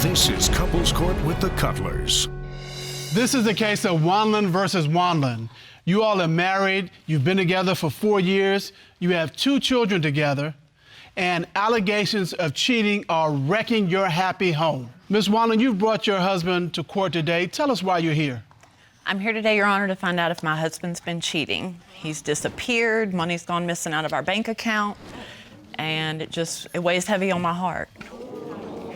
This is Couples Court with the Cutlers. This is the case of Wanland versus Wanland. You all are married, you've been together for 4 years, you have 2 children together, and allegations of cheating are wrecking your happy home. Ms. Wanland, you've brought your husband to court today. Tell us why you're here. I'm here today, Your Honor, to find out if my husband's been cheating. He's disappeared, money's gone missing out of our bank account, and it weighs heavy on my heart.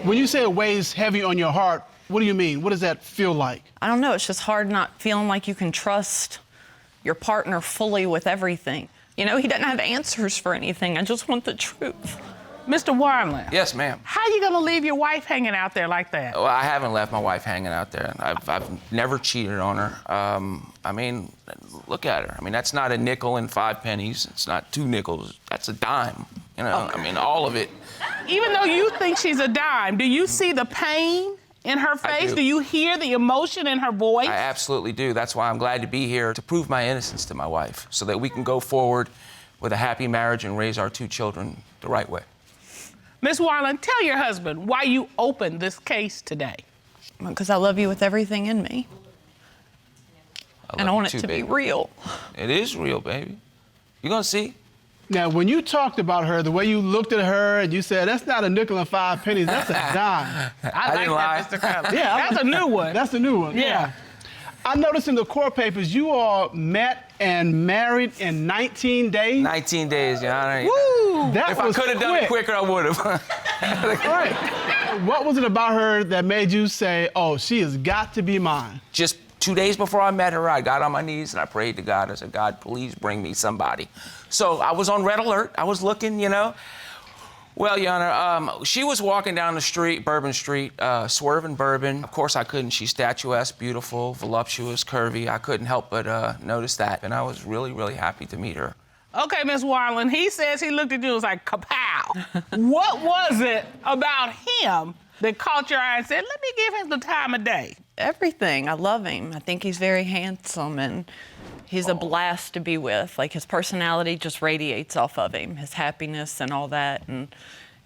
When you say it weighs heavy on your heart, what do you mean? What does that feel like? I don't know, it's just hard not feeling like you can trust your partner fully with everything. You know, he doesn't have answers for anything. I just want the truth. Mr. Wanland. Yes, ma'am. How you gonna leave your wife hanging out there like that? Well, I haven't left my wife hanging out there. I've never cheated on her. I mean, look at her. I mean, that's not a nickel and 5 pennies. It's not 2 nickels. That's a dime. You know, I mean, all of it. Even though you think she's a dime, do you see the pain in her face? Do you hear the emotion in her voice? I absolutely do. That's why I'm glad to be here, to prove my innocence to my wife, so that we can go forward with a happy marriage and raise our 2 children the right way. Ms. Wanland, tell your husband why you opened this case today. Because I love you with everything in me. And I want it to be real. It is real, baby. You're gonna see. Now, when you talked about her, the way you looked at her and you said, that's not a nickel and 5 pennies, that's a dime. I didn't lie. That, Mr. Cutlers. Yeah, That's a new one. That's a new one. Yeah. I noticed in the court papers, you all met and married in 19 days. 19 days, Your Honor. Woo! That If I could have done it quicker, I would have. Right. What was it about her that made you say, oh, she has got to be mine? Just 2 days before I met her, I got on my knees and I prayed to God. I said, God, please bring me somebody. So I was on red alert. I was looking, you know. Well, Your Honor, she was walking down the street, Bourbon Street, swerving Bourbon. Of course I couldn't. She's statuesque, beautiful, voluptuous, curvy. I couldn't help but notice that. And I was really, really happy to meet her. Okay, Ms. Wanland, he says he looked at you and was like, kapow. What was it about him that caught your eye and said, let me give him the time of day? Everything. I love him. I think he's very handsome and he's a blast to be with. Like, his personality just radiates off of him, his happiness and all that. And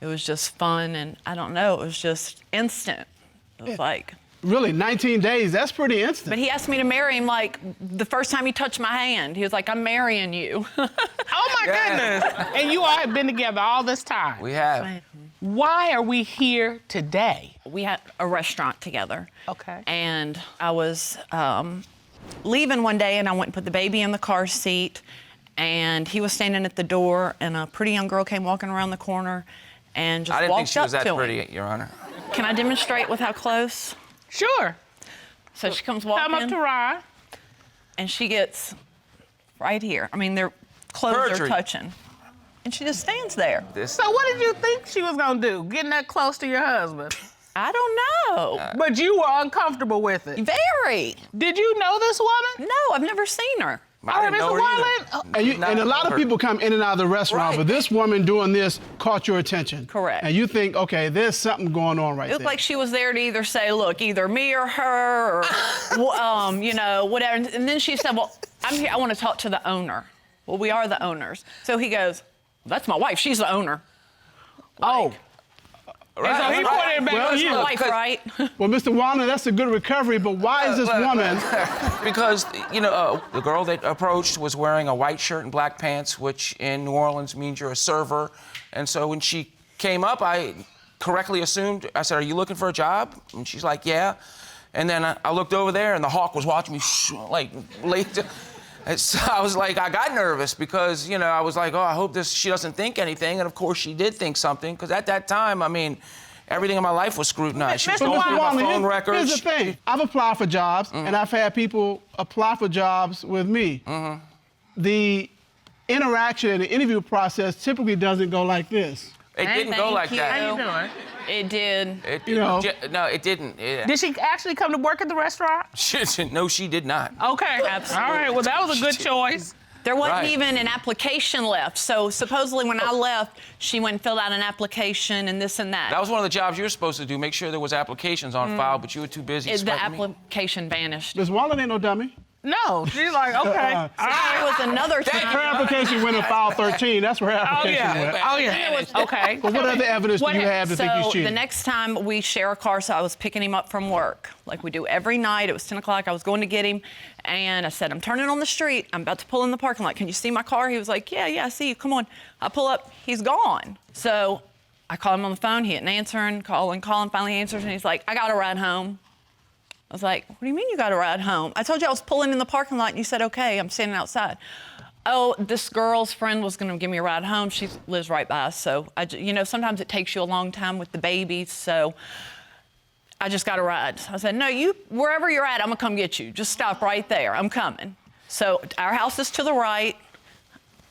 it was just fun, and I don't know, it was just instant. It was like... Really, 19 days, that's pretty instant. But he asked me to marry him, like, the first time he touched my hand. He was like, I'm marrying you. Oh, my goodness. And you all have been together all this time. We have. Why are we here today? We had a restaurant together. Okay. And I was leaving one day, and I went and put the baby in the car seat, and he was standing at the door, and a pretty young girl came walking around the corner and just walked up to him. I didn't think she was that pretty, Your Honor. Can I demonstrate with how close? Sure. So she comes walking. Come up to Ryan. And she gets right here. I mean, their clothes are touching. And she just stands there. So what did you think she was gonna do, getting that close to your husband? I don't know. But you were uncomfortable with it. Very. Did you know this woman? No, I've never seen her. I didn't know her either. And a lot of people come in and out of the restaurant, Right. but this woman doing this caught your attention. Correct. And you think, okay, there's something going on right It there. looked like she was there to either say, look, either me or her, or, you know, whatever. And then she said, well, I'm here, I want to talk to the owner. Well, we are the owners. So he goes, that's my wife, she's the owner. Oh. Right. And so he pointed it back on you. My wife, right? Well, Mr. Wanland, that's a good recovery, but why is this woman... Because, you know, the girl that approached was wearing a white shirt and black pants, which in New Orleans means you're a server. And so when she came up, I correctly assumed, I said, are you looking for a job? And she's like, yeah. And then I looked over there, and the hawk was watching me, like, late. So I was like, I got nervous because, you know, I was like, oh, I hope she doesn't think anything. And, of course, she did think something, because at that time, I mean, everything in my life was scrutinized. She was going through my phone records. Here's the thing. I've applied for jobs, and I've had people apply for jobs with me. The interaction and the interview process typically doesn't go like this. It didn't go like that. How you doing? It did. No, it didn't. Did she actually come to work at the restaurant? No, she did not. Okay. Absolutely. All right, well, that was a good choice. There wasn't Right. even an application left. So supposedly when I left, she went and filled out an application and this and that. That was one of the jobs you were supposed to do, make sure there was applications on file, but you were too busy The sweating me. application vanished. Ms. Wanland ain't no dummy. No, she's like, okay. All right. There was another Her time. application went in file 13. That's where her Oh, application went. yeah. Oh, yeah. Okay. But what other evidence do you have to think he's So cheating? the next time we share a car, so I was picking him up from work, like we do every night. It was 10 o'clock. I was going to get him, and I said, I'm turning on the street. I'm about to pull in the parking lot. Can you see my car? He was like, yeah, I see you. Come on. I pull up. He's gone. So I called him on the phone. He didn't answer, and calling. Finally answers, and he's like, I got to ride home. I was like, what do you mean you got to ride home? I told you I was pulling in the parking lot, and you said, okay, I'm standing outside. Oh, this girl's friend was going to give me a ride home. She lives right by us. So, sometimes it takes you a long time with the babies. So I just got a ride. I said, no, wherever you're at, I'm going to come get you. Just stop right there. I'm coming. So our house is to the right.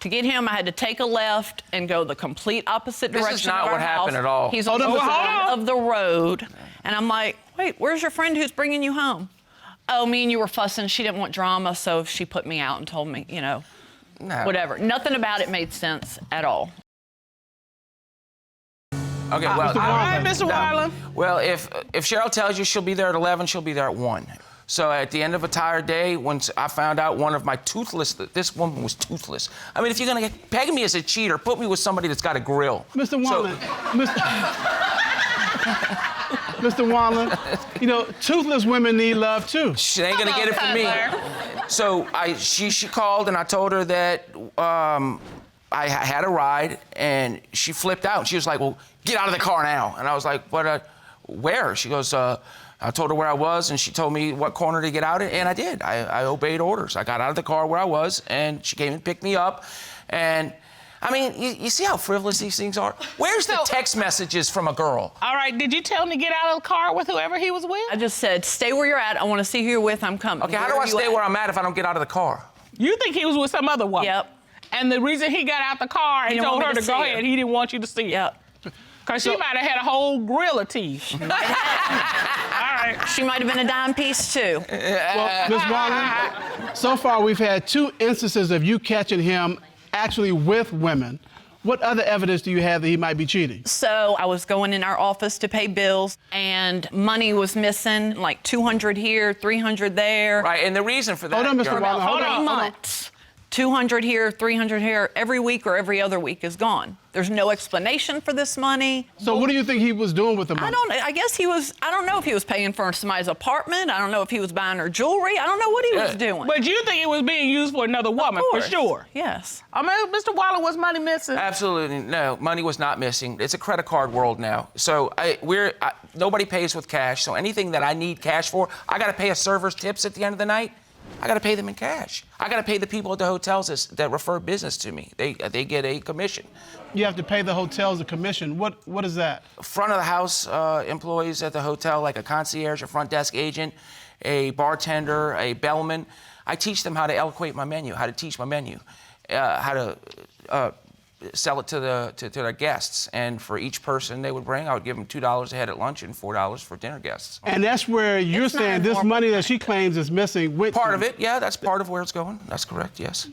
To get him, I had to take a left and go the complete opposite direction. This is not of our what happened house. at all. He's on the side of the road. And I'm like, wait, where's your friend who's bringing you home? Oh, me and you were fussing. She didn't want drama, so she put me out and told me, No. whatever. Nothing about it made sense at all. Okay, well, All right, Mr. Wanland. Well, if Cheryl tells you she'll be there at 11, she'll be there at 1. So at the end of a tired day, once I found out one of my this woman was toothless. I mean, if you're gonna peg me as a cheater, put me with somebody that's got a grill. Mr. Wanland, Mr. Wanland, toothless women need love too. She ain't gonna get it from me. So she called and I told her that I had a ride and she flipped out. She was like, well, get out of the car now. And I was like, but where? She goes, I told her where I was, and she told me what corner to get out of, and I did. I obeyed orders. I got out of the car where I was, and she came and picked me up. And, I mean, you see how frivolous these things are? Where's the text messages from a girl? All right, did you tell him to get out of the car with whoever he was with? I just said, stay where you're at. I want to see who you're with. I'm coming. Okay, how do I stay where I'm at if I don't get out of the car? You think he was with some other woman? Yep. And the reason he got out the car and didn't told want her me to to go see ahead, her. he didn't want you to see it. Yep. Because she might have had a whole grill of teeth. All right. She might have been a dime piece, too. Well, Ms. Wanland, so far we've had 2 instances of you catching him actually with women. What other evidence do you have that he might be cheating? So I was going in our office to pay bills, and money was missing, like 200 here, 300 there. Right, and the reason for that... Hold on, Mr. Your- Wanland, hold on. 3 months. 200 here, 300 here, every week or every other week is gone. There's no explanation for this money. So what do you think he was doing with the money? I guess I don't know if he was paying for somebody's apartment. I don't know if he was buying her jewelry. I don't know what he was doing. But you think it was being used for another woman, Of for course. sure. Yes. I mean, Mr. Wanland, was money missing? Absolutely no. Money was not missing. It's a credit card world now. So nobody pays with cash. So anything that I need cash for, I got to pay a server's tips at the end of the night. I got to pay them in cash. I got to pay the people at the hotels that refer business to me. They get a commission. You have to pay the hotels a commission. What is that? Front of the house employees at the hotel, like a concierge, a front desk agent, a bartender, a bellman. I teach them how to eloquate my menu, how to teach my menu, how to sell it to their guests. And for each person they would bring, I would give them $2 a head at lunch and $4 for dinner guests. And that's where you're It's not saying this normal money that she claims is missing. Part of it, yeah, that's part of where it's going. That's correct, yes.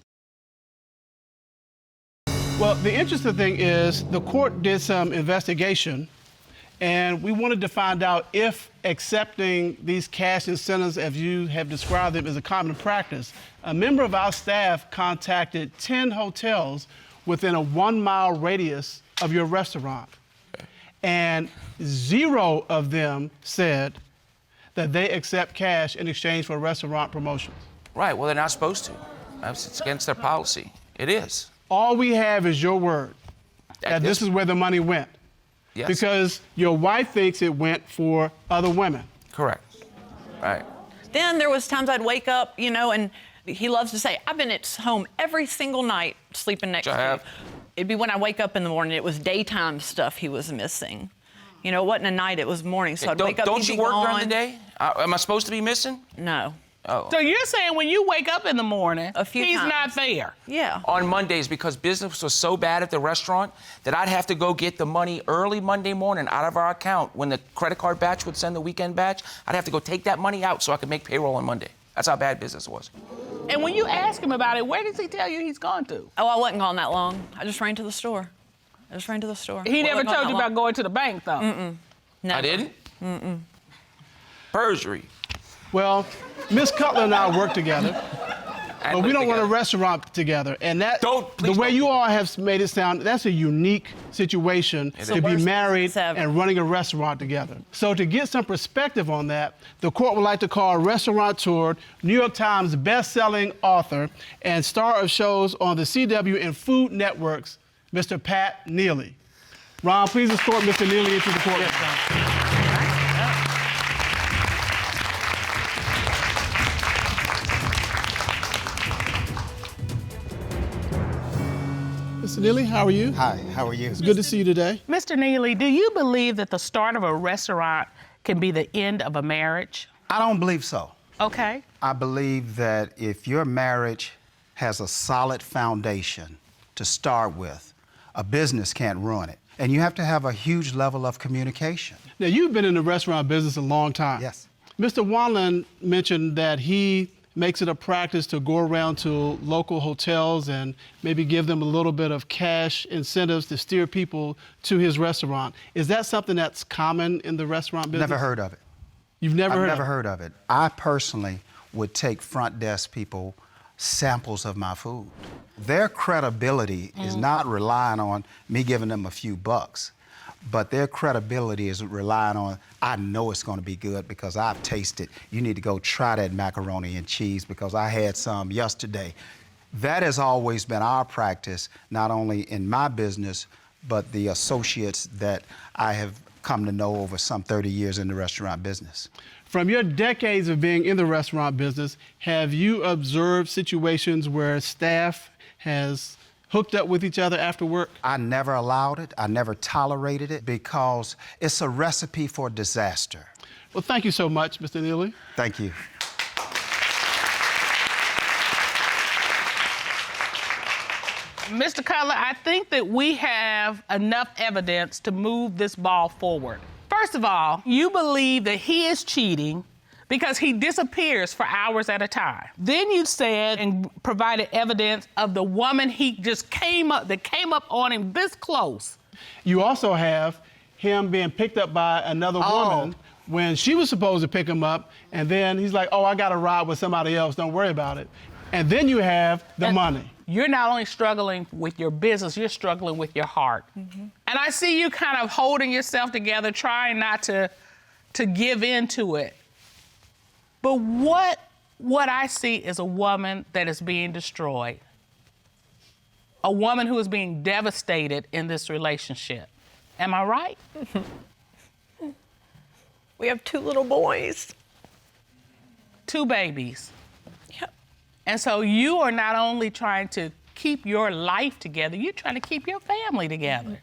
Well, the interesting thing is the court did some investigation, and we wanted to find out if accepting these cash incentives, as you have described them, is a common practice. A member of our staff contacted 10 hotels within a 1-mile radius of your restaurant, and 0 of them said that they accept cash in exchange for restaurant promotions. Right, well, they're not supposed to. It's against their policy. It is. All we have is your word that this is where the money went. Yes. Because your wife thinks it went for other women. Correct. Right. Then there was times I'd wake up, and he loves to say, I've been at home every single night sleeping next to you. It'd be when I wake up in the morning. It was daytime stuff he was missing. It wasn't a night, it was morning. So I'd wake up, Don't he'd you be work gone. during the day? Am I supposed to be missing? No. Oh. So you're saying when you wake up in the morning, A few he's times. not there? Yeah. On Mondays, because business was so bad at the restaurant that I'd have to go get the money early Monday morning out of our account. When the credit card batch would send the weekend batch, I'd have to go take that money out so I could make payroll on Monday. That's how bad business was. And when you ask him about it, where does he tell you he's gone to? Oh, I wasn't gone that long. I just ran to the store. He never told you about going to the bank, though? Never. I didn't? Mm-mm. Perjury. Well, Miss Cutler and I work together, but we don't run a restaurant together. And that, the way you all have made it sound, that's a unique situation to be married and running a restaurant together. So to get some perspective on that, the court would like to call restaurateur, New York Times best-selling author, and star of shows on the CW and Food Networks, Mr. Pat Neely. Ron, please escort Mr. Neely into the courtroom. Mr. Neely, how are you? Hi, how are you? It's good to see you today. Mr. Neely, do you believe that the start of a restaurant can be the end of a marriage? I don't believe so. Okay. I believe that if your marriage has a solid foundation to start with, a business can't ruin it. And you have to have a huge level of communication. Now, you've been in the restaurant business a long time. Yes. Mr. Wanland mentioned that he makes it a practice to go around to local hotels and maybe give them a little bit of cash incentives to steer people to his restaurant. Is that something that's common in the restaurant business? Never heard of it. You've never heard of it? I've never heard of it. I personally would take front desk people samples of my food. Their credibility is not relying on me giving them a few bucks, but their credibility is relying on, I know it's gonna be good because I've tasted. You need to go try that macaroni and cheese because I had some yesterday. That has always been our practice, not only in my business, but the associates that I have come to know over some 30 years in the restaurant business. From your decades of being in the restaurant business, have you observed situations where staff has hooked up with each other after work? I never allowed it. I never tolerated it because it's a recipe for disaster. Well, thank you so much, Mr. Neely. Thank you. Mr. Cutler, I think that we have enough evidence to move this ball forward. First of all, you believe that he is cheating because he disappears for hours at a time. Then you said and provided evidence of the woman he just came up on him this close. You also have him being picked up by another woman when she was supposed to pick him up, and then he's like, oh, I got to ride with somebody else, don't worry about it. And then you have the money. You're not only struggling with your business, you're struggling with your heart. And I see you kind of holding yourself together, trying not to give in to it. But what I see is a woman that is being destroyed. A woman who is being devastated in this relationship. Am I right? We have 2 little boys. 2 babies. Yep. And so you are not only trying to keep your life together, you're trying to keep your family together.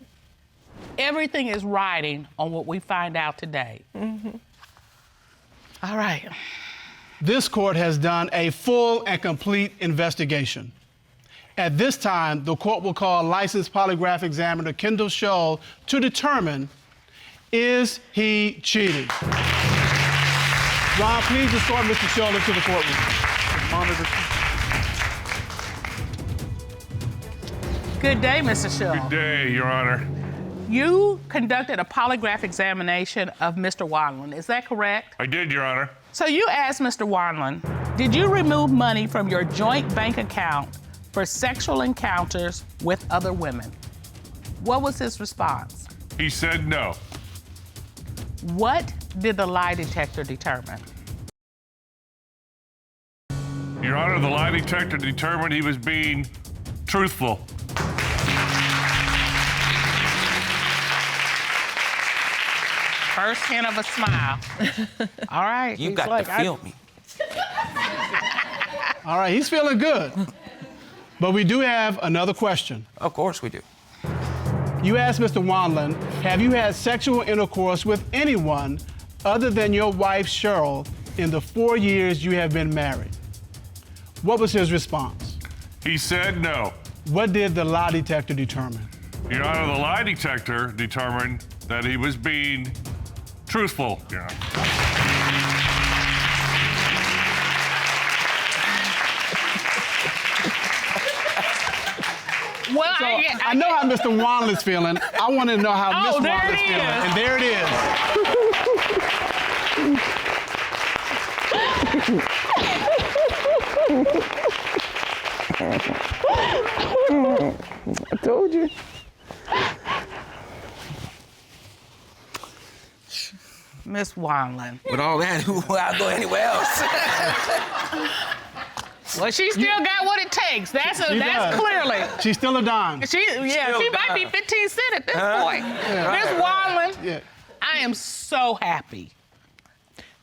Everything is riding on what we find out today. All right. This court has done a full and complete investigation. At this time, the court will call licensed polygraph examiner Kendall Shull to determine, is he cheating? Ron, please escort Mr. Shull into the courtroom. Monitor. Good day, Mr. Shull. Good day, Your Honor. You conducted a polygraph examination of Mr. Wanland, is that correct? I did, Your Honor. So you asked Mr. Wanland, did you remove money from your joint bank account for sexual encounters with other women? What was his response? He said no. What did the lie detector determine? Your Honor, the lie detector determined he was being truthful. First hint of a smile. All right. You got to feel me. All right, he's feeling good. But we do have another question. Of course we do. You asked Mr. Wanland, have you had sexual intercourse with anyone other than your wife, Cheryl, in the 4 years you have been married? What was his response? He said no. What did the lie detector determine? Your Honor, the lie detector determined that he was being truthful, Your Honor. Well, So I know how Mr. Wanland's feeling. I want to know how Miss Wanland's feeling. And there it is. I told you. Miss Wanland. With all that, I'll go anywhere else. Well, she still got what it takes. That's clearly. She's still a dime. She might be 15 cents at this point. Miss Wanland, I am so happy.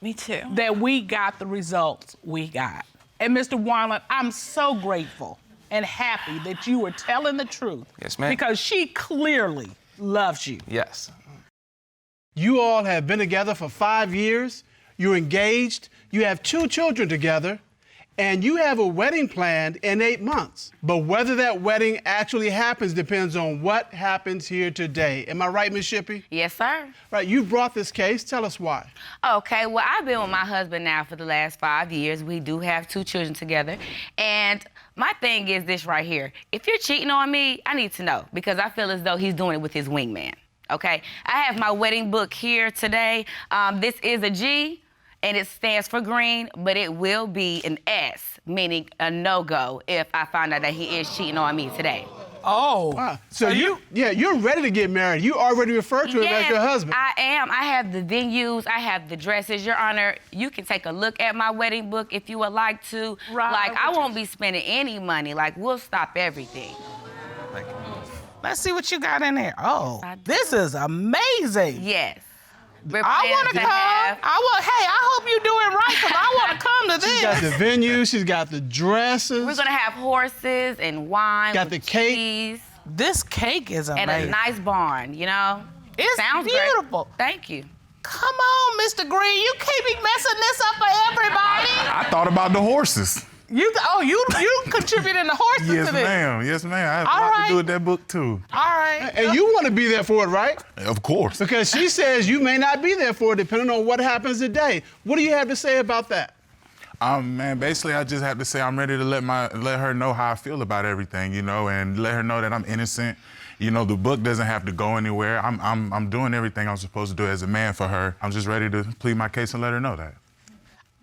Me too. That we got the results we got. And Mr. Wanland, I'm so grateful and happy that you were telling the truth. Yes, ma'am. Because she clearly loves you. Yes. You all have been together for 5 years. You're engaged. You have 2 children together. And you have a wedding planned in 8 months. But whether that wedding actually happens depends on what happens here today. Am I right, Ms. Shippy? Yes, sir. Right, you brought this case. Tell us why. Okay, well, I've been with my husband now for the last 5 years. We do have 2 children together. And my thing is this right here. If you're cheating on me, I need to know because I feel as though he's doing it with his wingman. Okay, I have my wedding book here today. This is a G, and it stands for green, but it will be an S, meaning a no-go if I find out that he is cheating on me today. Oh. Wow. So you're ready to get married. You already referred to him as your husband. I am. I have the venues. I have the dresses. Your Honor, you can take a look at my wedding book if you would like to. Right. Like, I won't be spending any money. Like, we'll stop everything. Thank you. Let's see what you got in there. Oh, this is amazing. Yes. I want to come. Hey, I hope you're doing right because I want to come to this. She's got the venue. She's got the dresses. We're going to have horses and wine. Got the cake. Cheese, This cake is amazing. and a nice barn, you know? It's Sounds beautiful. Great. Thank you. Come on, Mr. Green. You can't be messing this up for everybody. I thought about the horses. You contributing the horses Yes, to this. ma'am. Yes, ma'am. I have a All lot right. to do with that book, too. All right. And you want to be there for it, right? Of course. Because she says you may not be there for it depending on what happens today. What do you have to say about that? Man, basically, I just have to say I'm ready to let her know how I feel about everything, you know, and let her know that I'm innocent. You know, the book doesn't have to go anywhere. I'm doing everything I'm supposed to do as a man for her. I'm just ready to plead my case and let her know that.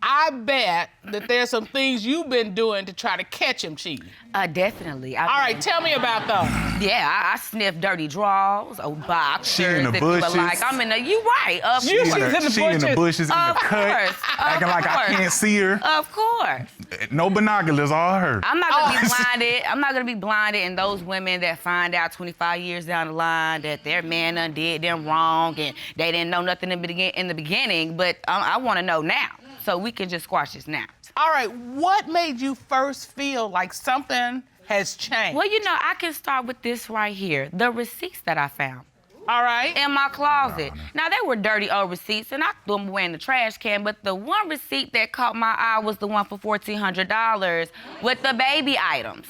I bet that there's some things you've been doing to try to catch him cheating. Definitely. All right, tell me about those. Yeah, I sniff dirty drawers, boxers. She in the if you would bushes. like. I'm in the. You right? Of She course. in the bushes, in the Of cut, course, acting like I course. can't see her. Of course. No binoculars, all her. I'm not gonna be blinded. I'm not gonna be blinded in those women that find out 25 years down the line that their man done did them wrong and they didn't know nothing in the beginning. But I want to know now, so we can just squash this now. All right, what made you first feel like something has changed? Well, you know, I can start with this right here, the receipts that I found. All right. In my closet. Now, they were dirty old receipts, and I threw them away in the trash can, but the one receipt that caught my eye was the one for $1,400 with the baby items.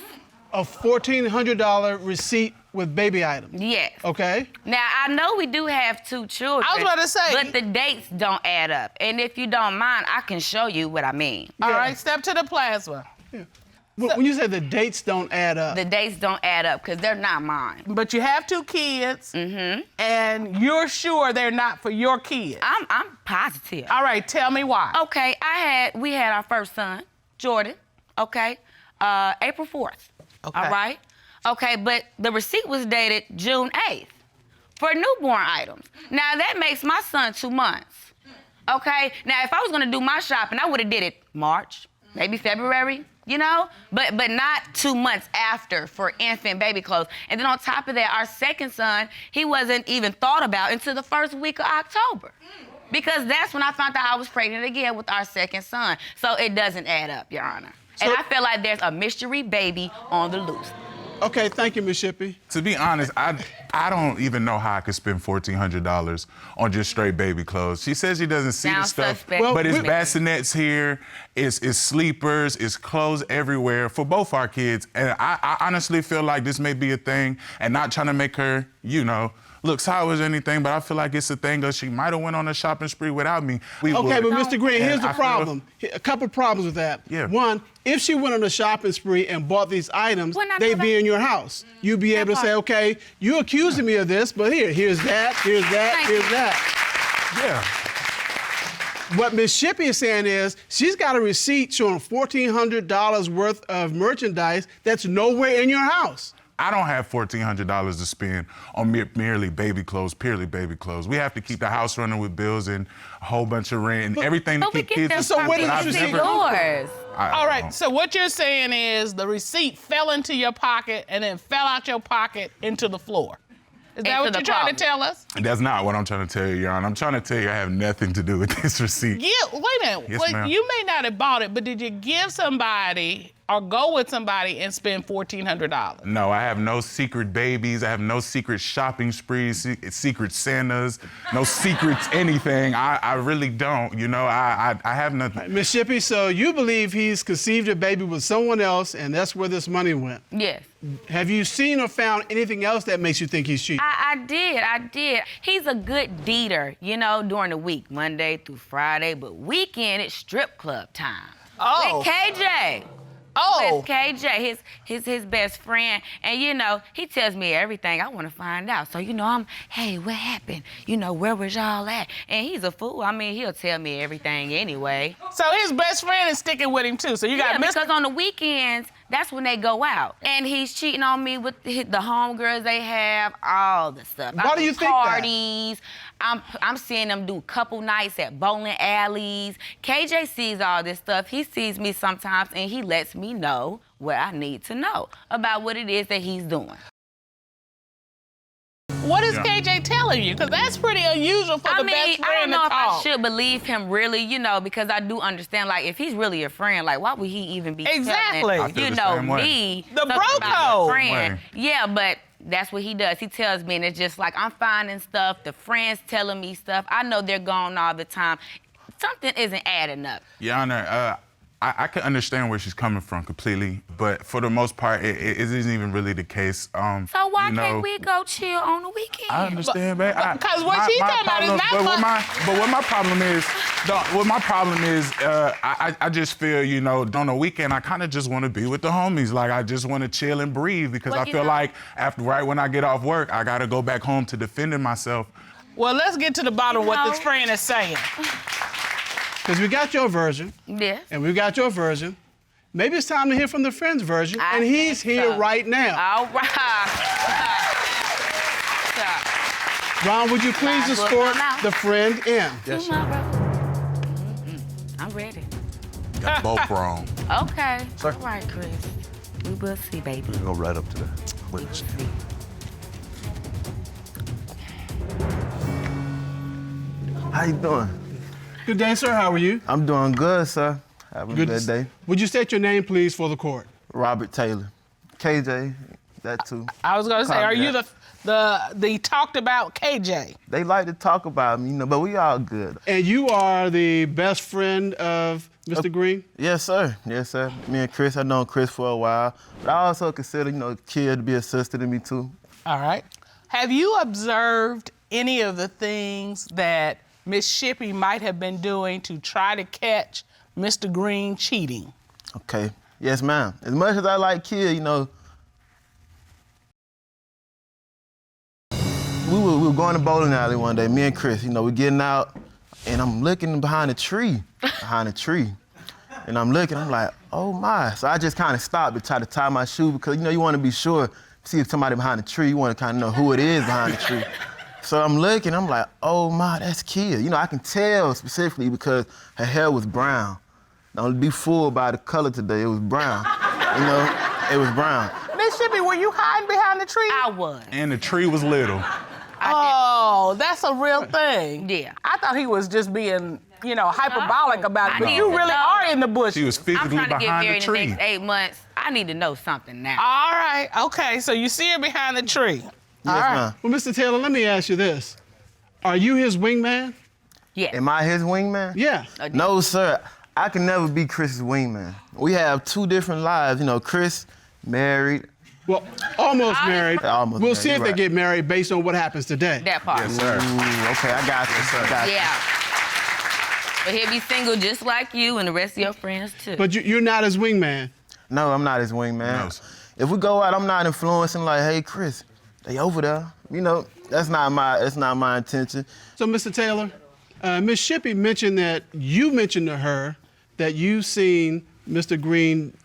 A $1,400 receipt with baby items. Yes. Okay. Now, I know we do have 2 children. I was about to say. But the dates don't add up. And if you don't mind, I can show you what I mean. All right, step to the plasma. Yeah. When you say the dates don't add up. The dates don't add up because they're not mine. But you have 2 kids, and you're sure they're not for your kids. I'm positive. All right, tell me why. Okay, we had our first son, Jordan, okay, April 4th. Okay. All right? Okay, but the receipt was dated June 8th for newborn items. Now, that makes my son 2 months. Okay? Now, if I was gonna do my shopping, I would've did it March, maybe February, you know? But not 2 months after for infant baby clothes. And then on top of that, our second son, he wasn't even thought about until the first week of October. Because that's when I found out I was pregnant again with our second son. So it doesn't add up, Your Honor. And I feel like there's a mystery baby on the loose. Okay, thank you, Ms. Shippy. To be honest, I don't even know how I could spend $1,400 on just straight baby clothes. She says she doesn't see Sounds the stuff, suspect. but it's bassinets here, it's sleepers, it's clothes everywhere for both our kids. And I honestly feel like this may be a thing, and not trying to make her, you know, look sour or anything, but I feel like it's a thing that she might have went on a shopping spree without me. Okay, but Mr. Green, here's And the I feel- problem. A couple problems with that. Yeah. One, if she went on a shopping spree and bought these items, When I they'd know be that- in your house. You'd be able to say, okay, you accusing me of this, but here's that, here's that, Thank here's you. that. Yeah. what Miss Shippy is saying is she's got a receipt showing $1,400 worth of merchandise that's nowhere in your house. I don't have $1,400 to spend on merely baby clothes, purely baby clothes. We have to keep the house running with bills and a whole bunch of rent and everything to keep kids. So where did you see yours? All right, so what you're saying is the receipt fell into your pocket and then fell out your pocket into the floor. Is that what you're trying to tell us? That's not what I'm trying to tell you, Your Honor. I'm trying to tell you I have nothing to do with this receipt. Yeah, wait a minute. Yes, ma'am. You may not have bought it, but did you give somebody or go with somebody and spend $1,400? No, I have no secret babies. I have no secret shopping sprees, secret Santas, no secrets, anything. I really don't. You know, I have nothing. Miss Shippy, so you believe he's conceived a baby with someone else, and that's where this money went? Yes. Have you seen or found anything else that makes you think he's cheating? I did. He's a good deeder, you know, during the week, Monday through Friday, but weekend it's strip club time. Oh. With KJ. Oh. With KJ, his best friend. And, you know, he tells me everything I want to find out. So, you know, hey, what happened? You know, where was y'all at? And he's a fool. I mean, he'll tell me everything anyway. So his best friend is sticking with him, too. So you got because on the weekends, that's when they go out. And he's cheating on me with the homegirls they have, all the stuff. Why do you think parties. I'm seeing them do couple nights at bowling alleys. KJ sees all this stuff. He sees me sometimes, and he lets me know what I need to know about what it is that he's doing. What is KJ telling you? Because that's pretty unusual for the best friend to talk. I don't know if I should believe him really, you know, because I do understand, like, if he's really a friend, like, why would he even be telling, you know, me the bro about code. a friend? Yeah, but that's what he does. He tells me, and it's just like, I'm finding stuff, the friends telling me stuff. I know they're gone all the time. Something isn't adding up. Your Honor, I can understand where she's coming from completely, but for the most part, it isn't even really the case. So why can't we go chill on the weekend? I understand, babe. Because what she's talking about is not But what my problem is, I just feel, you know, on the weekend, I kind of just want to be with the homies. Like, I just want to chill and breathe because I feel like right when I get off work, I got to go back home to defending myself. Well, let's get to the bottom of what this friend is saying. Because we got your version. Yes. And we got your version. Maybe it's time to hear from the friend's version. And he's here right now. All right. Ron, would you please escort the friend in? Yes, sir. I'm ready. Got both wrong. Okay. Sir. All right, Chris. We will see, baby. We can go right up to the witness. How you doing? Good day, sir. How are you? I'm doing good, sir. Having a good day. Would you state your name, please, for the court? Robert Taylor. KJ, that too. I was going to say, are you the talked about KJ? They like to talk about me, you know, but we all good. And you are the best friend of Mr. Green? Yes, sir. Yes, sir. Me and Chris, I've known Chris for a while. But I also consider, you know, Kid to be a sister to me, too. All right. Have you observed any of the things that Miss Shippy might have been doing to try to catch Mr. Green cheating? Okay. Yes, ma'am. As much as I like Kid, you know, we were going to bowling alley one day, me and Chris. You know, we're getting out, and I'm looking behind a tree. And I'm looking, I'm like, oh my. So I just kind of stopped to try to tie my shoe because, you know, you want to be sure, see if somebody behind the tree, you want to kind of know who it is behind the tree. So I'm looking, I'm like, oh my, that's Kid. You know, I can tell specifically because her hair was brown. Don't be fooled by the color today, it was brown. You know, it was brown. Miss Shippy, were you hiding behind the tree? I was. And the tree was little. Oh, that's a real thing. Yeah. I thought he was just being, you know, hyperbolic about it, but you really are in the bush. She was physically I'm trying to get behind married the tree. in the next 8 months. I need to know something now. All right, okay, so you see her behind the tree. Yes, ma'am. Well, Mr. Taylor, let me ask you this. Are you his wingman? Yeah. Am I his wingman? Yeah. No, sir. I can never be Chris's wingman. We have two different lives. You know, Chris, married. Well, almost married. Almost we'll married, see if they right. get married based on what happens today. That part. Yes, sir. Ooh, okay, I got you, sir. Yeah. But he'll be single just like you and the rest of your friends, too. But you're not his wingman. No, I'm not his wingman. No, sir. If we go out, I'm not influencing like, hey, Chris, they over there. You know, that's not my intention. So, Mr. Taylor, Ms. Shippy mentioned that you mentioned to her that you've seen Mr. Green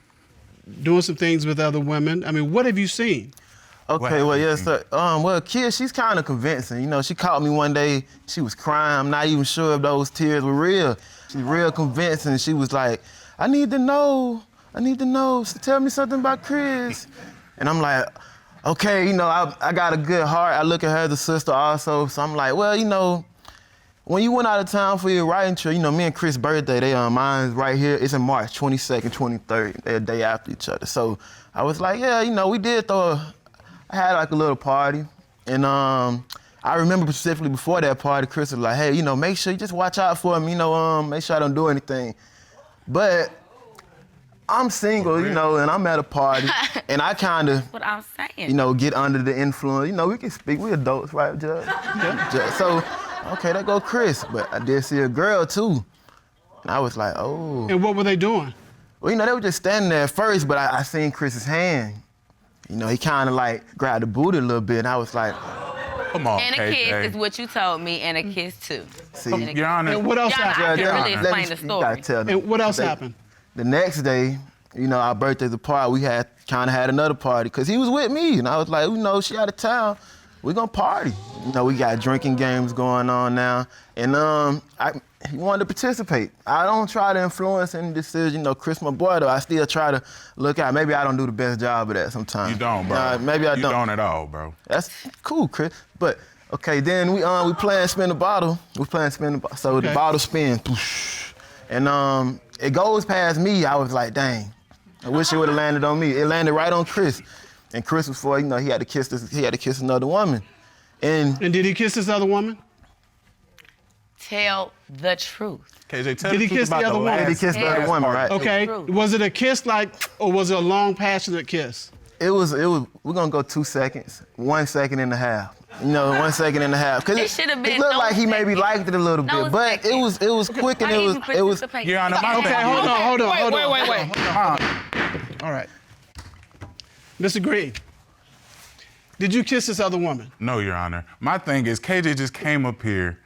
doing some things with other women. I mean, what have you seen? Okay, well, yes, sir. Well, kid, she's kind of convincing. You know, she caught me one day, she was crying. I'm not even sure if those tears were real. She's real convincing. She was like, I need to know. So tell me something about Chris. And I'm like, okay, you know, I got a good heart. I look at her as a sister also. So I'm like, well, you know, when you went out of town for your writing trip, you know, me and Chris' birthday, mine's right here. It's in March 22nd, 23rd. They're a day after each other. So I was like, yeah, you know, we did I had like a little party. And I remember specifically before that party, Chris was like, hey, you know, make sure you just watch out for him, you know, make sure I don't do anything. But I'm single, you know, and I'm at a party, and I kind of, what I'm saying. you know, get under the influence. You know, we can speak, we adults, right, Judge? Yeah. So, okay, there go Chris. But I did see a girl, too. And I was like, oh. And what were they doing? Well, you know, they were just standing there at first, but I seen Chris's hand. You know, he kind of like grabbed the booty a little bit, and I was like, Come on, And a KJ. kiss is what you told me, and a kiss too. see. Your Honor. And what else Y'all happened? not Judge, really let explain me- the you gotta story. tell them. And what else happened? The next day, you know, our birthday's apart, we had kind of had another party, because he was with me, and I was like, you know, she out of town, we gonna party. You know, we got drinking games going on now, and he wanted to participate. I don't try to influence any decision. You know, Chris, my boy, though, I still try to look out. Maybe I don't do the best job of that sometimes. You don't, bro. Maybe I don't. You don't at all, bro. That's cool, Chris. But okay, then we playing spin the bottle. We playing spin the bottle. So Okay. the bottle spins, and it goes past me. I was like, dang, I wish it would have landed on me. It landed right on Chris, and Chris was for, you know, he had to kiss another woman, and And did he kiss this other woman? Tell the truth. KJ, tell Did he the truth kiss the about other woman? Did he kiss the Yeah. other woman, right? Okay. True. Was it a kiss or was it a long, passionate kiss? It was. We're gonna go 2 seconds, 1 second and a half. You know, 1 second and a half. Cause It should have been It looked no like he maybe second. liked it a little No bit, but it second. was quick and Why it even was. participate? Your Honor, my Okay, thing- hold on. Wait. All right. Mr. Green, did you kiss this other woman? No, Your Honor. My thing is, KJ just came up here,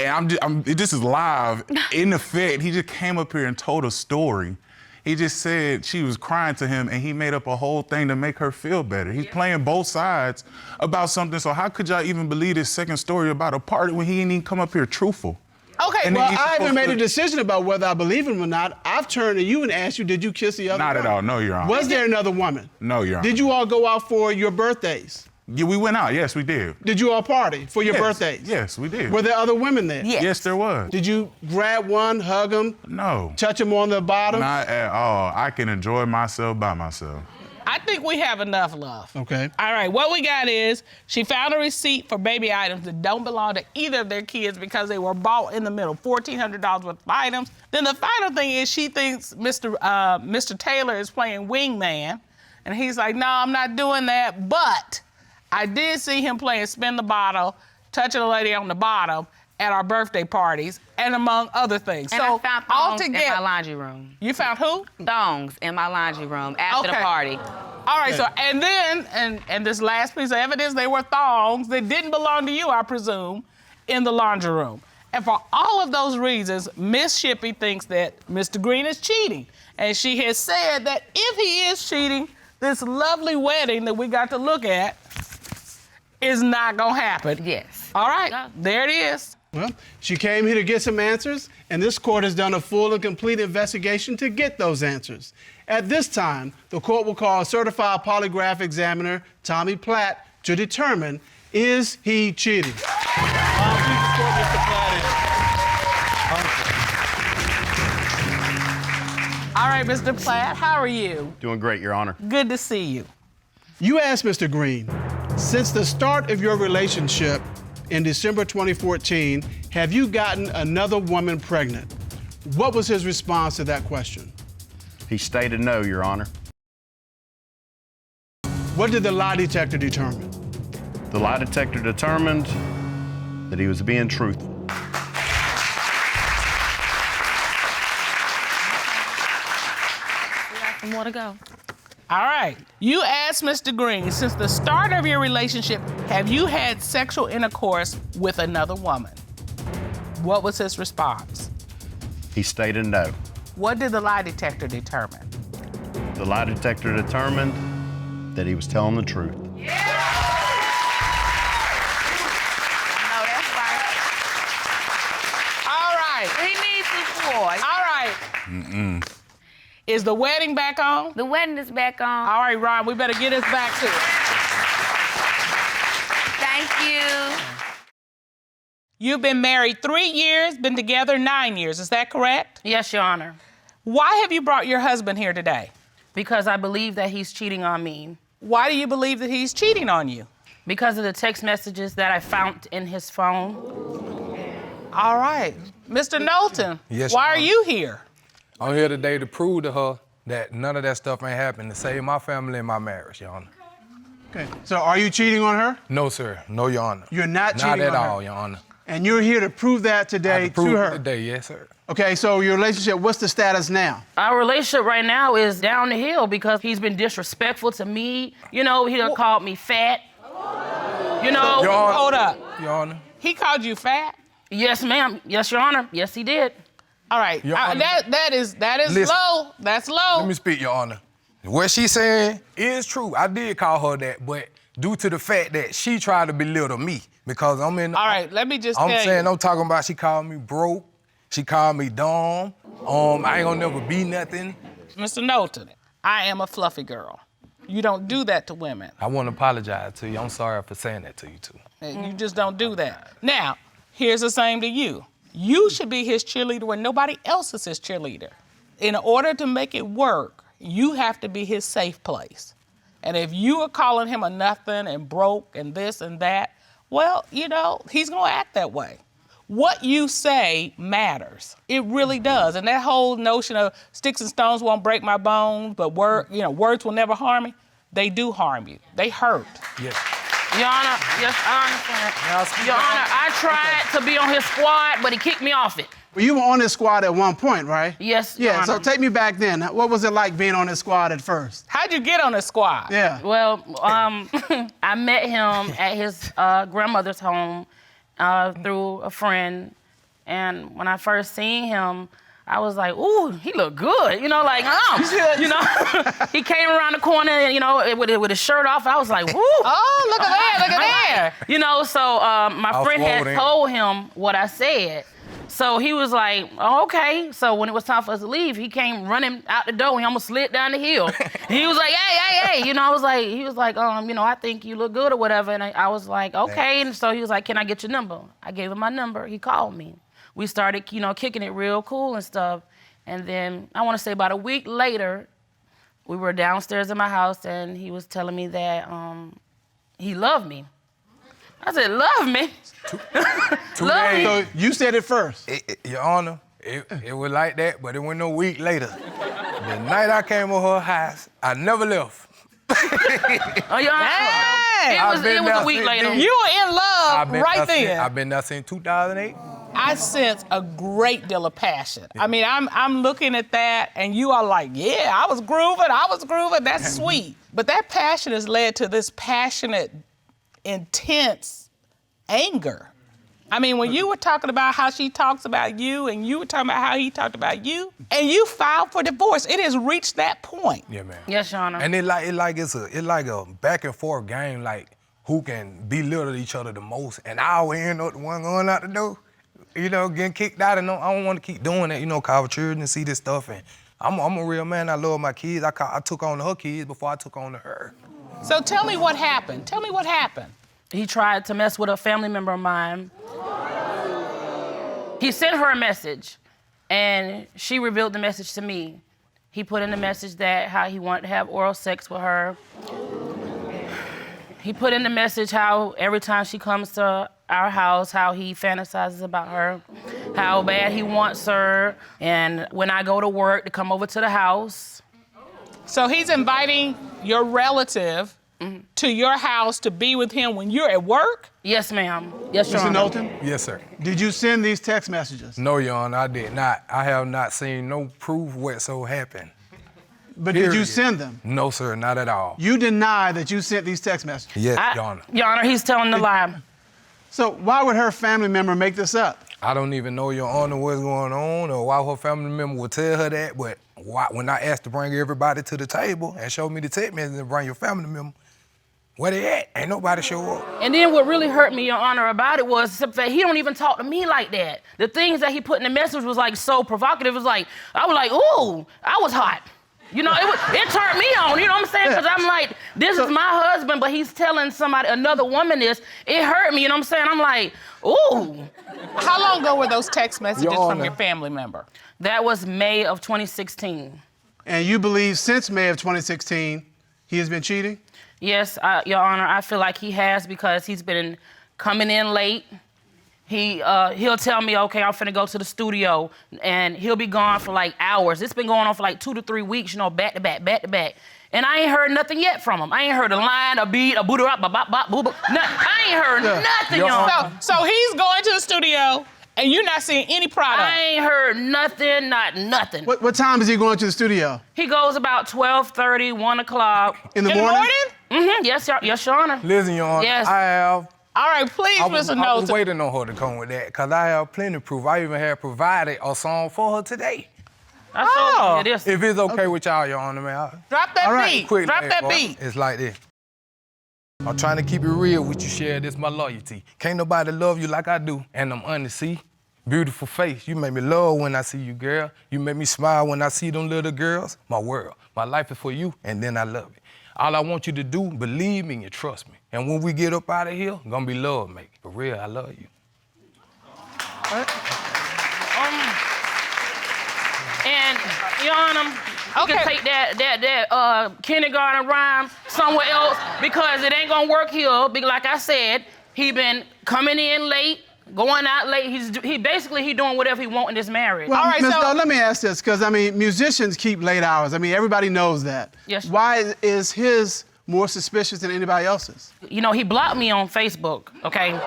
and this is live, in effect. He just came up here and told a story. He just said she was crying to him, and he made up a whole thing to make her feel better. He's playing both sides about something, so how could y'all even believe this second story about a party when he didn't even come up here truthful? Okay, And then Well, he's I haven't supposed made to- a decision about whether I believe him or not. I've turned to you and asked you, did you kiss the other Not woman? at all, no, Your Honor. Was there another woman? No, Your Honor. Did you all go out for your birthdays? Yeah, we went out, yes, we did. Did you all party for your Yes, birthdays? Yes, we did. Were there other women there? Yes. Yes, there was. Did you grab one, hug them, No, touch them on the bottom? not at all. I can enjoy myself by myself. I think we have enough love. Okay. All right, what we got is she found a receipt for baby items that don't belong to either of their kids because they were bought in the middle, $1,400 worth of items. Then the final thing is she thinks Mr. Taylor is playing wingman, and he's like, no, I'm not doing that, but I did see him playing spin the bottle, touching a lady on the bottom at our birthday parties, and among other things. And so I found thongs in my altogether, laundry room. you found who? Thongs in my laundry room after the Okay. party. All right, so, and then, and this last piece of evidence, they were thongs that didn't belong to you, I presume, in the laundry room. And for all of those reasons, Miss Shippy thinks that Mr. Green is cheating. And she has said that if he is cheating, this lovely wedding that we got to look at is not gonna happen. Yes. All right, Yeah. there it is. Well, she came here to get some answers, and this court has done a full and complete investigation to get those answers. At this time, the court will call certified polygraph examiner Tommy Platt to determine, is he cheating? All right, Mr. Platt, how are you? Doing great, Your Honor. Good to see you. You asked Mr. Green, since the start of your relationship in December 2014, have you gotten another woman pregnant? What was his response to that question? He stated no, Your Honor. What did the lie detector determine? The lie detector determined that he was being truthful. We got some more to go. All right. You asked Mr. Green, since the start of your relationship, have you had sexual intercourse with another woman? What was his response? He stated no. What did the lie detector determine? The lie detector determined that he was telling the truth. No, that's right. All right. He needs his boy. All right. Is the wedding back on? The wedding is back on. All right, Ron, we better get us back to it. Thank you. You've been married 3 years, been together 9 years. Is that correct? Yes, Your Honor. Why have you brought your husband here today? Because I believe that he's cheating on me. Why do you believe that he's cheating on you? Because of the text messages that I found in his phone. All right. Mr. Noltion, Yes, why Your are Honor. you here? I'm here today to prove to her that none of that stuff ain't happened, to save my family and my marriage, Your Honor. Okay, so are you cheating on her? No, sir. No, Your Honor. You're not cheating Not at on her? all, Your Honor. And you're here to prove that today I prove to it her? today, yes, sir. Okay, so your relationship, what's the status now? Our relationship right now is down the hill because he's been disrespectful to me. You know, he done called me fat. You know, Your Honor. Hold up. Your Honor. He called you fat? Yes, ma'am. Yes, Your Honor. Yes, he did. All right. Your Honor. That is Listen. low. That's low. Let me speak, Your Honor. What she's saying is true. I did call her that, but due to the fact that she tried to belittle me because I'm in. All right, let me just I'm tell saying, you. I'm talking about she called me broke. She called me dumb. I ain't gonna never be nothing. Mr. Noltion, I am a fluffy girl. You don't do that to women. I want to apologize to you. I'm sorry for saying that to you, too. And you just don't do that. Now, here's the same to you. You should be his cheerleader when nobody else is his cheerleader. In order to make it work, you have to be his safe place. And if you are calling him a nothing and broke and this and that, well, you know, he's gonna act that way. What you say matters. It really does. And that whole notion of sticks and stones won't break my bones, but words will never harm me, they do harm you. They hurt. Yes. Your Honor, yes, I understand. Your Honor, I tried to be on his squad, but he kicked me off it. Well, you were on this squad at one point, right? Yes, Your Yeah, so Honor. take me back then. What was it like being on this squad at first? How'd you get on this squad? Yeah. Well, I met him at his grandmother's home through a friend. And when I first seen him, I was like, ooh, he look good. You know, like, you know, he came around the corner, you know, with his shirt off. I was like, woo. Oh, look at that, look at that. You know, so my friend had told him what I said. So he was like, oh, okay. So when it was time for us to leave, he came running out the door. He almost slid down the hill. He was like, hey. You know, I was like, he was like, you know, I think you look good or whatever. And I was like, okay. And so he was like, can I get your number? I gave him my number. He called me. We started, you know, kicking it real cool and stuff. And then I want to say about a week later, we were downstairs in my house and he was telling me that he loved me. I said, love me? Love me? So you said it first. Your Honor, it was like that, but it went no week later. The night I came over her house, I never left. Oh, Your Honor, it was a week later. You were in love right then. I've been there since 2008. I sense a great deal of passion. I mean, I'm looking at that, and you are like, yeah, I was grooving. That's sweet. But that passion has led to this passionate, intense anger. I mean, when you were talking about how she talks about you, and you were talking about how he talked about you, and you filed for divorce, it has reached that point. Yeah, man. Yes, Your Honor. And it's like a back and forth game, like who can belittle each other the most, and I always end up the one going out the door. You know, getting kicked out, and I don't want to keep doing that. You know, cause children see this stuff, and I'm a real man. I love my kids. I took on her kids before I took on to her. So tell me what happened. Tell me what happened. He tried to mess with a family member of mine. He sent her a message, and she revealed the message to me. He put in the message that how he wanted to have oral sex with her. He put in the message how every time she comes to our house, how he fantasizes about her, how bad he wants her, and when I go to work, to come over to the house. So he's inviting your relative to your house to be with him when you're at work? Yes, ma'am. Yes, Your Mr. Honor. Noltion? Yes, sir. Did you send these text messages? No, Your Honor, I did not. I have not seen no proof whatsoever happened. But did you send them? No, sir, not at all. You deny that you sent these text messages? Yes, Your Honor. Your Honor, he's telling the lie. So why would her family member make this up? I don't even know, Your Honor, what's going on or why her family member would tell her that, but when I asked to bring everybody to the table and show me the text message and bring your family member, where they at? Ain't nobody show up. And then what really hurt me, Your Honor, about it was that he don't even talk to me like that. The things that he put in the message was like so provocative. It was like, I was like, ooh, I was hot. You know, it turned me on, you know what I'm saying? Because I'm like, this is my husband, but he's telling another woman this. It hurt me, you know what I'm saying? I'm like, ooh. How long ago were those text messages from your family member? That was May of 2016. And you believe since May of 2016, he has been cheating? Yes, Your Honor, I feel like he has because he's been coming in late. He'll tell me, okay, I'm finna go to the studio, and he'll be gone for like hours. It's been going on for like 2 to 3 weeks, you know, back to back, back to back. And I ain't heard nothing yet from him. I ain't heard a line, a beat, a boo-da-bop, bop, boo-boo. I ain't heard nothing, Your Honor. So he's going to the studio, and you're not seeing any product? I ain't heard nothing, not nothing. What time is he going to the studio? He goes about 12:30, 1 o'clock. In the morning? Mm-hmm, yes, Your Honor. Listen, Your Honor, Yes. I have... All right, please, Mr. Noltion. I was waiting on her to come with that, because I have plenty of proof. I even have provided a song for her today. If it's okay with y'all, Your Honor, man. Drop that beat. Quick, Drop man, that boy. beat. It's like this. I'm trying to keep it real with you, share this my loyalty. Can't nobody love you like I do, and I'm honest, see? Beautiful face, you make me love when I see you, girl. You make me smile when I see them little girls. My world, my life is for you, and then I love it. All I want you to do, believe me and trust me. And when we get up out of here, gonna be love making. For real, I love you. And, Your Honor, you can take that kindergarten rhyme somewhere else because it ain't gonna work here. Because like I said, he been coming in late, going out late. He basically doing whatever he want in this marriage. Well, Ms. Doe, let me ask this, because, I mean, musicians keep late hours. I mean, everybody knows that. Yes. Why is his more suspicious than anybody else's? You know, he blocked me on Facebook, okay?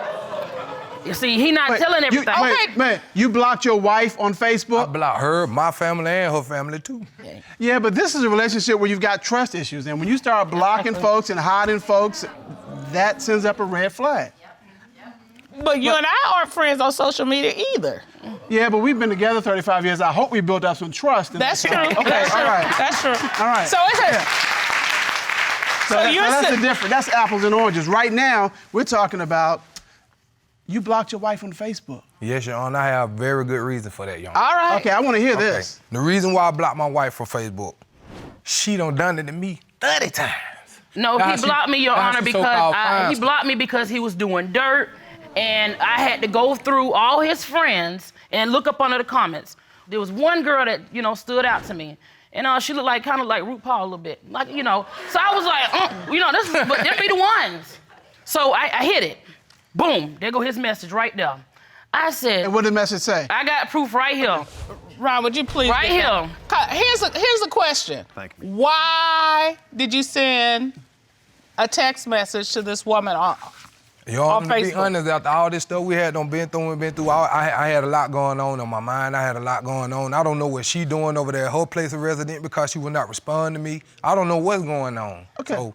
You see, he not telling everything. Wait, you blocked your wife on Facebook? I blocked her, my family, and her family, too. Yeah, but this is a relationship where you've got trust issues, and when you start blocking folks and hiding folks, that sends up a red flag. But you and I aren't friends on social media either. Yeah, but we've been together 35 years. I hope we built up some trust. That's true. Okay, That's true. all right. That's true. All right. So it's that's the difference. That's apples and oranges. Right now, we're talking about you blocked your wife on Facebook. Yes, Your Honor, I have very good reason for that, Your Honor. All right. Okay, I want to hear this. The reason why I blocked my wife from Facebook, she done it to me 30 times. No, he blocked me, Your Honor, because he blocked me because he was doing dirt, and I had to go through all his friends and look up under the comments. There was one girl that, you know, stood out to me. And she looked like, kind of like RuPaul a little bit. Like, you know. So I was like, you know, but them be the ones. So I hit it. Boom, there go his message right there. I said. And what did the message say? I got proof right here. Ron, would you please? Right here. Here's a question. Thank you. Why did you send a text message to this woman on Your Honor, to be Facebook? honest, after all this stuff we had been through, I had a lot going on my mind. I had a lot going on. I don't know what she doing over there at her place of residence because she would not respond to me. I don't know what's going on. Okay. So,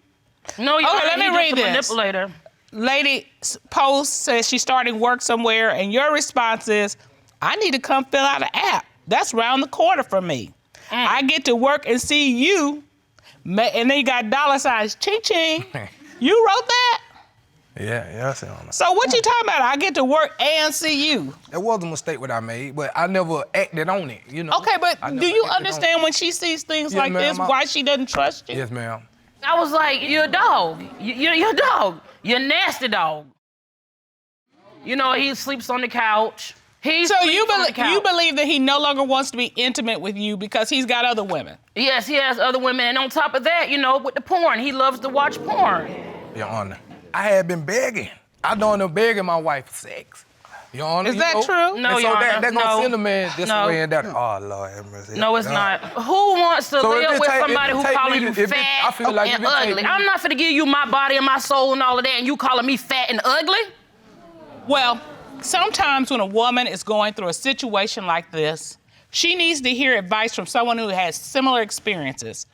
no, you let me read this. Manipulator. Lady post says she's starting work somewhere, and your response is, I need to come fill out an app. That's round the corner from me. I get to work and see you, and then you got dollar signs, ching ching. You wrote that? Yeah, I see on that. So what you talking about? I get to work and see you. It was a mistake what I made, but I never acted on it, you know. Okay, but do you understand when she sees things like this, why she doesn't trust you? Yes, ma'am. I was like, you're a dog. You're a dog. You're a nasty dog. You know, he sleeps on the couch. So you believe that he no longer wants to be intimate with you because he's got other women? Yes, he has other women. And on top of that, you know, with the porn, he loves to watch porn. Your Honor, I had been begging. I done begging my wife for sex. Your Honor, is that true? No, Your Honor. That's gonna send a man this way and that. Oh, Lord have mercy. No, it's not. Who wants to live with somebody who calling you fat and ugly? I'm not finna give you my body and my soul and all of that, and you calling me fat and ugly? Well, sometimes when a woman is going through a situation like this, she needs to hear advice from someone who has similar experiences.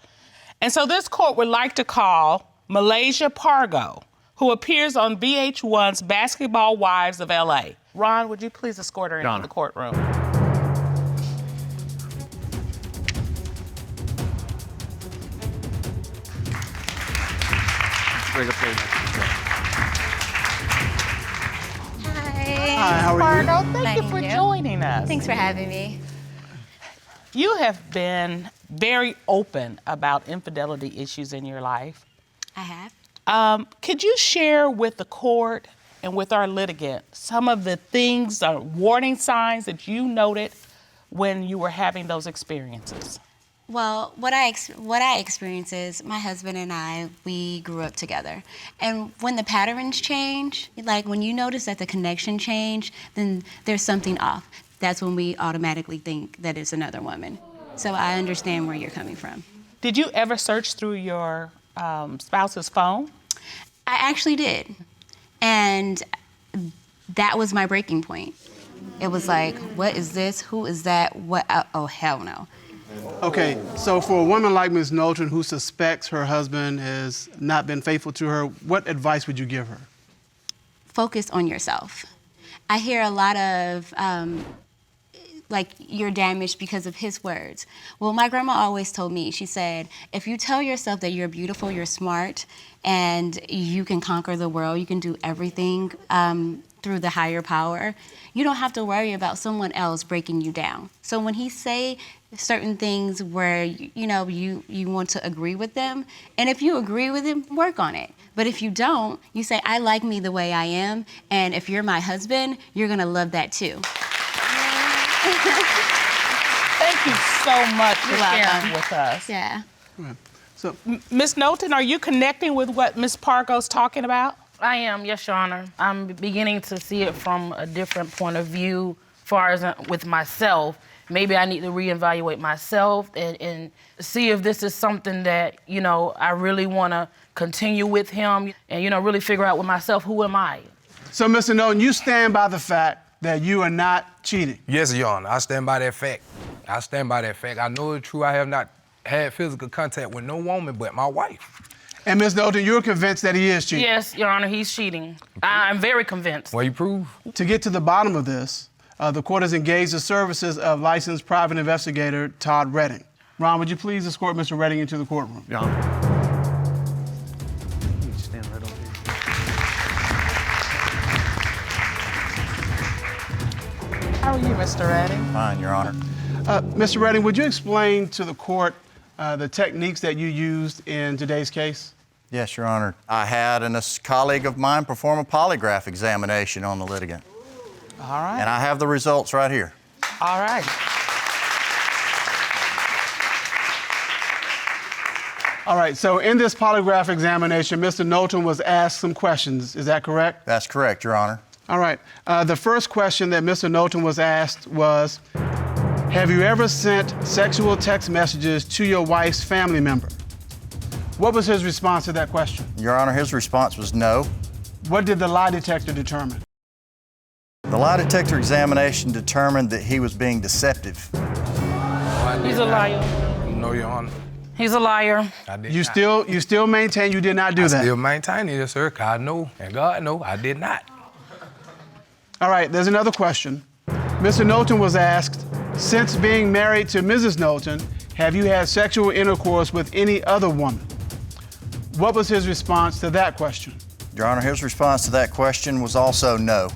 And so this court would like to call Malaysia Pargo, who appears on VH1's Basketball Wives of LA. Ron, would you please escort her into the courtroom? Hi, how are you? Pargo, thank you for joining us. Thanks for having me. You have been very open about infidelity issues in your life. I have. Could you share with the court and with our litigant some of the things, warning signs that you noted when you were having those experiences? Well, what I experience is my husband and I, we grew up together. And when the patterns change, like when you notice that the connection changed, then there's something off. That's when we automatically think that it's another woman. So I understand where you're coming from. Did you ever search through your spouse's phone? I actually did. And that was my breaking point. It was like, what is this? Who is that? What? Oh, hell no. Okay, so for a woman like Ms. Noltion who suspects her husband has not been faithful to her, what advice would you give her? Focus on yourself. I hear a lot of, like, you're damaged because of his words. Well, my grandma always told me, she said, if you tell yourself that you're beautiful, you're smart, and you can conquer the world, you can do everything through the higher power, you don't have to worry about someone else breaking you down. So when he say certain things where, you want to agree with them, and if you agree with him, work on it. But if you don't, you say, I like me the way I am, and if you're my husband, you're gonna love that too. Thank you so much for sharing with us. Yeah. So, Ms. Noltion, are you connecting with what Ms. Pargo's talking about? I am, yes, Your Honor. I'm beginning to see it from a different point of view as far as with myself. Maybe I need to reevaluate myself and see if this is something that, I really want to continue with him and, really figure out with myself, who am I? So, Mr. Noltion, you stand by the fact that you are not cheating? Yes, Your Honor. I stand by that fact. I stand by that fact. I know it's true. I have not had physical contact with no woman but my wife. And Ms. Noltion, you're convinced that he is cheating? Yes, Your Honor, he's cheating. I'm very convinced. Well, you prove? To get to the bottom of this, the court has engaged the services of licensed private investigator Todd Redding. Ron, would you please escort Mr. Redding into the courtroom? Your Honor. You stand right over here. How are you, Mr. Redding? Fine, Your Honor. Mr. Redding, would you explain to the court the techniques that you used in today's case? Yes, Your Honor. I had a colleague of mine perform a polygraph examination on the litigant. All right. And I have the results right here. All right. All right, so in this polygraph examination, Mr. Noltion was asked some questions. Is that correct? That's correct, Your Honor. All right. The first question that Mr. Noltion was asked was, have you ever sent sexual text messages to your wife's family member? What was his response to that question? Your Honor, his response was no. What did the lie detector determine? The lie detector examination determined that he was being deceptive. He's a liar. No, Your Honor. He's a liar. You still maintain you did not do that? I still maintain it, yes, sir, 'cause I know, and God know, I did not. All right, there's another question. Mr. Noltion was asked, since being married to Mrs. Noltion, have you had sexual intercourse with any other woman? What was his response to that question? Your Honor, his response to that question was also no.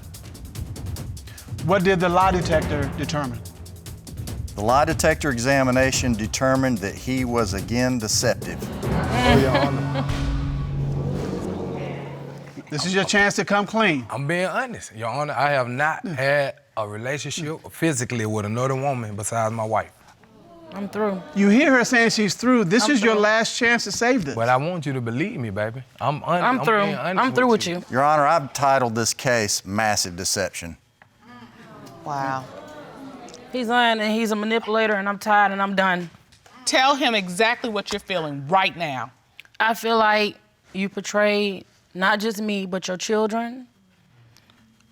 What did the lie detector determine? The lie detector examination determined that he was again deceptive. Oh, Your Honor. This is your chance to come clean. I'm being honest, Your Honor. I have not had a relationship physically with another woman besides my wife. I'm through. You hear her saying she's through. This is your last chance to save this. But I want you to believe me, baby. I'm through. being honest I'm through with you. Your Honor, I've titled this case Massive Deception. Wow. He's lying and he's a manipulator and I'm tired and I'm done. Tell him exactly what you're feeling right now. I feel like you portrayed not just me, but your children,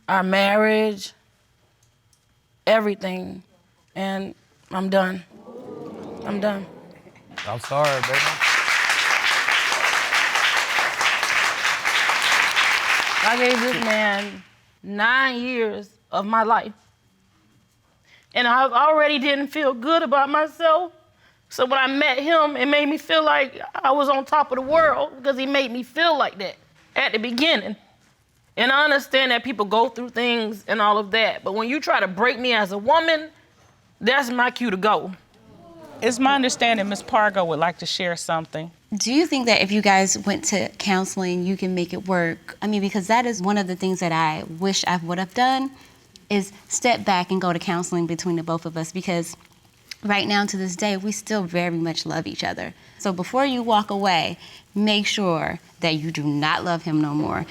our marriage, everything, and I'm done. I'm done. I'm sorry, baby. I gave this man 9 years of my life. And I already didn't feel good about myself. So when I met him, it made me feel like I was on top of the world because he made me feel like that at the beginning. And I understand that people go through things and all of that, but when you try to break me as a woman, that's my cue to go. It's my understanding Ms. Pargo would like to share something. Do you think that if you guys went to counseling, you can make it work? I mean, because that is one of the things that I wish I would have done, is step back and go to counseling between the both of us, because right now to this day, we still very much love each other. So before you walk away, make sure that you do not love him no more.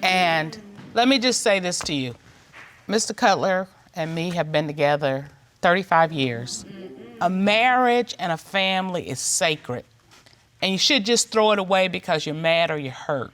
And let me just say this to you. Mr. Cutler and me have been together 35 years. A marriage and a family is sacred. And you should just throw it away because you're mad or you're hurt.